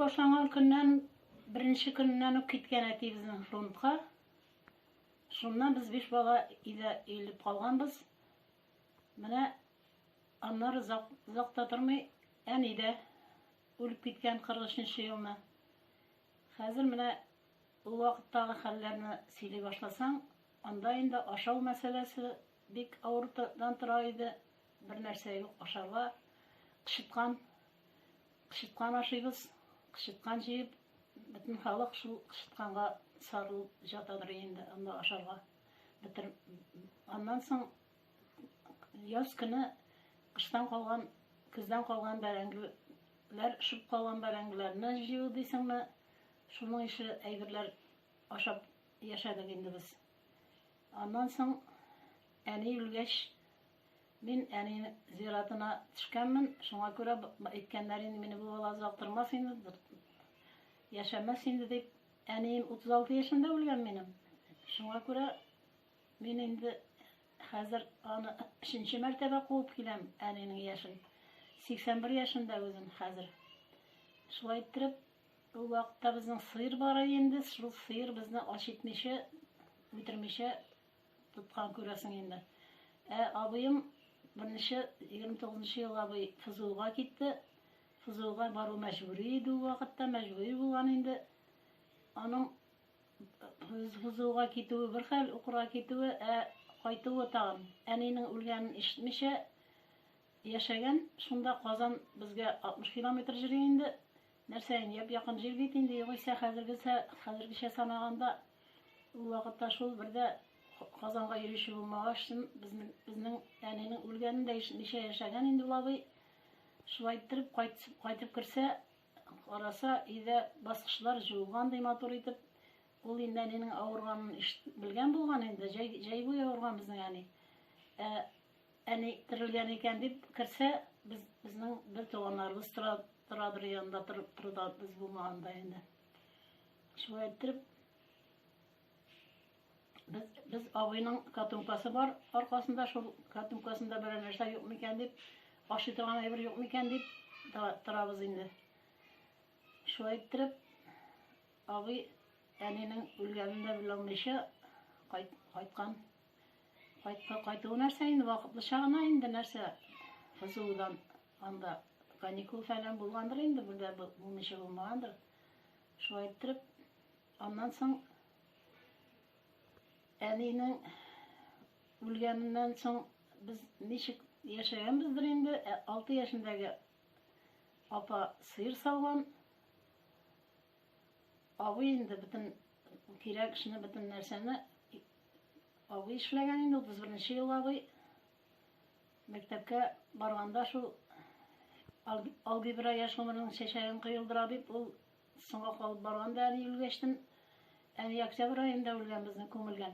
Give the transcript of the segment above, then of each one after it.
башланган көннән, беренче көннән үк киткән әти безнең фронтка. Шуннан без 5 бала өйдә өелеп калганбыз. Менә аннары озакта тормый, әни дә үлеп киткән 43-нче елны. Хәзер менә ул вакыттагы хәлләрне сөйли башласаң, анда инде ашау мәсьәләсе бик авырдан тора иде. Бер нәрсә юк ашарга. Кышыткан ашыйбыз, кышыткан җыеп, бөтен халык шул кышытканга сарылып жатадыр инде, анда ашарга. Аннан соң яз көне кыштан калган, көздән калган бәрәңгеләр, шып калган бәрәңгеләрне җыю дисеңме, шуның ише әйберләр ашап яшәдек инде без. Аннан соң әни үлгәч, мин әни зиратына төшкәнмен, шуңа күрә әйткәннәр инде мине бу бала озак инде, яшәмәс инде дип, әнием 36 яшында үлгән минем. Шуңа күрә мин инде хәзер аны 3-нче мәртәбә куып киләм, әнинең яшен. 81 яшында үзем хәзер. Шулай итеп, ул вакытта безнең сыер бар инде, шул сыер безне ач итмичә, үтермичә тоткан күрәсең инде. Абыем берничә 29-нчы ел абый Фызылга китте. Фызылга бару мәҗбүри иде ул вакытта, мәҗбүри булган инде. Аның Фызылга китүе бер хәл, укырга китүе, кайтуы тагын. Әнинең үлгәнен ишетмичә яшәгән, шунда Казан безгә 60 километр җир инде. Нәрсә инде, якын җир бит инде, югыйсә хәзергечә санаганда ул вакытта шул бердә Казанга йөрүче булмагач, безнең әнинең үлгәнен дә ишетмичә яшәгән инде ул абый. Шулай итеп кайтып керсә, караса, өйдә баскычлар җыелган ди матур итеп. Ул инде әнинең авырганын белгән булган инде, җәй буе авырган безнең әни. Әни терелгән икән дип керсә, безнең бер туганнарыбыз торадыр янында торда, без булмаганда инде. Шулай итеп, без абыйның катункасы бар аркасында, шул катункасында бер нәрсә юк микән дип, ашый торган әйбер юк микән дип торабыз инде. Шулай итеп, абый әнинең үлгәнен дә белмичә кайткан. Кайтуы нәрсә инде, вакытлыча гына инде нәрсә, Фызылдан анда каникул фәлән булгандыр инде, бүлдә булмыйча булмагандыр. Шулай итеп, аннан соң әнинең үлгәненнән соң без ничек яшәгәнбездер инде, 6 яшендәге апа сыер сауган. Абый инде бөтен кирәк эшне, бөтен нәрсәне абый эшләгән инде, 31-нче ел абый. Мәктәпкә барганда шул алгебра яшь гомернең чәчәген кыелдыра дип, ул соңга калып барганда әни үлгәчтен, әни октябрь аенда үлгән, безне күмелгән.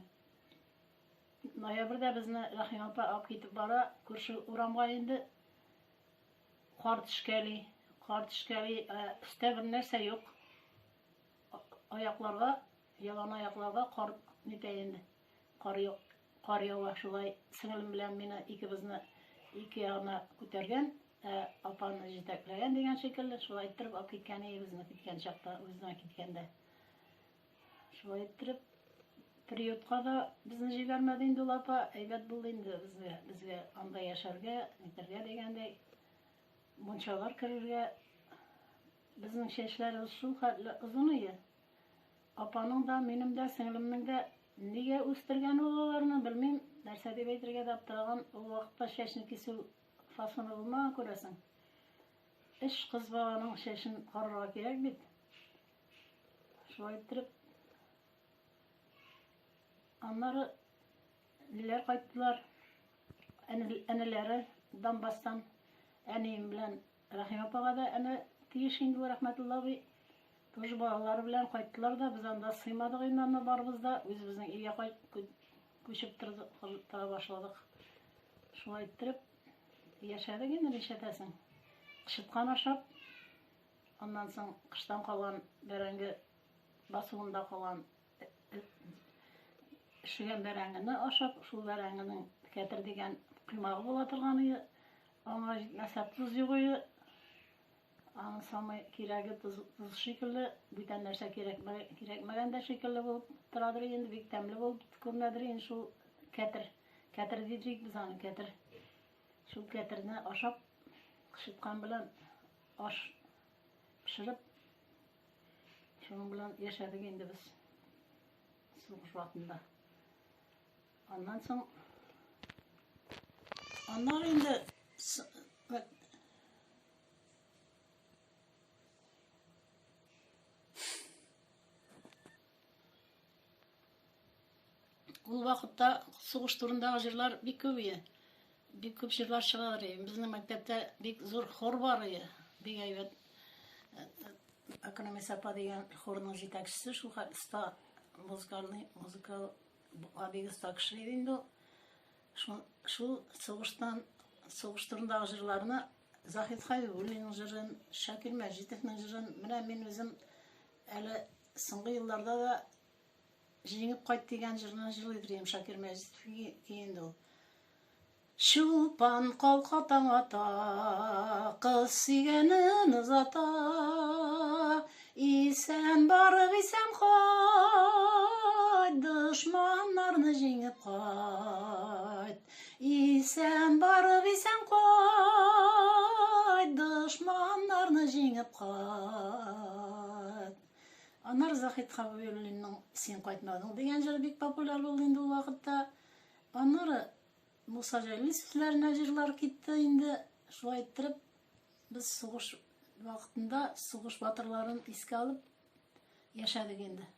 Ноябрьдә безне Рәхим апа алып китеп бара, күрше урамга инде, кар төшкәли, өстә бер нәрсә юк. Аякларга, ялан аякларга кар нитә инде. Кар юк, кар ява. Шулай сеңлем белән мине икебезне ике ягына күтәргән, апаны җитәкләгән дигән шикелле. Шулай итеп алып киткән безне киткән чакта, үзенә киткәндә. Шулай итеп, приютка да безне җибәрмәде инде ул апа, әйбәт булды инде безгә анда яшәргә, нитәргә дигәндәй. Мунчалар керергә, безнең чәчләребез шул хәтле озын иде. Апаның да, минем дә, сеңлемнең дә нигә үстергән улларны белмим, нәрсә дип әйтергә дә аптыраган. Ул вакытта чәчне кисү фасоны булмаган күрәсең. Эш кыз баланың чәчен карарга кирәк бит. Шулай итеп, аннары ниләр кайттылар, әнеләре Донбасстан, әнием белән Рәхим апага да әнә тиеш инде, рәхмәтулла абый. Тоже балалары белән кайттылар да, без анда сыймадык инде, барыбыз да үзебезнең өйгә күчеп тора башладык. Шулай итеп, яшәдек инде, нишәтәсең. Кышыткан ашап, аннан соң кыштан калган бәрәңге басуында калган эшегән бәрәңгене ашап, шул бәрәңгенең кәтер дигән кыймагы була торган иде. Аңа җитмәсә туз юк иде. Аны самый кирәге туз шикелле, бүтән нәрсә кирәкмәгән дә шикелле булып торадыр инде, бик тәмле булып күренәдер инде шул кәтер. Кәтер дидек без аны, кәтер. Шул кәтерне ашап, кышыткан белән аш пешереп, шуның белән яшәдек инде без сугыш вакытында. Аннан соң аннары инде ул вакытта сугыш турындагы җырлар бик күп иде. Бик күп җырлар чыгалар иде. Безнең мәктәптә бик зур хор бар иде. Бик әйбәт. Акономия Сапа дигән хорның җитәкчесе, шул оста музыкал бик оста кеше иде инде. Шул сугыш турындагы җырларны Заһид Хәйруллинның җырын, Шакир Мәҗитовның җырын, менә мин үзем әле соңгы елларда да Җиңеп кайт дигән җырны җырлыйдыр Шакир Мәҗитов инде ул. Шулпан калкатаң ата, кыз сөйгәнен озата, исән барып исән кайт, дошманнарны җиңеп кайт. Исән барып исән кайт, дошманнарны җиңеп кайт. Аннары Заһид Хәйруллинның «Син кайтмадың» дигән җыры бик популяр булды инде ул вакытта. Аннары Муса Җәлил сүзләренә җырлар китте инде. Шулай иттереп, без сугыш вакытында сугыш батырларын искә алып яшәдек инде.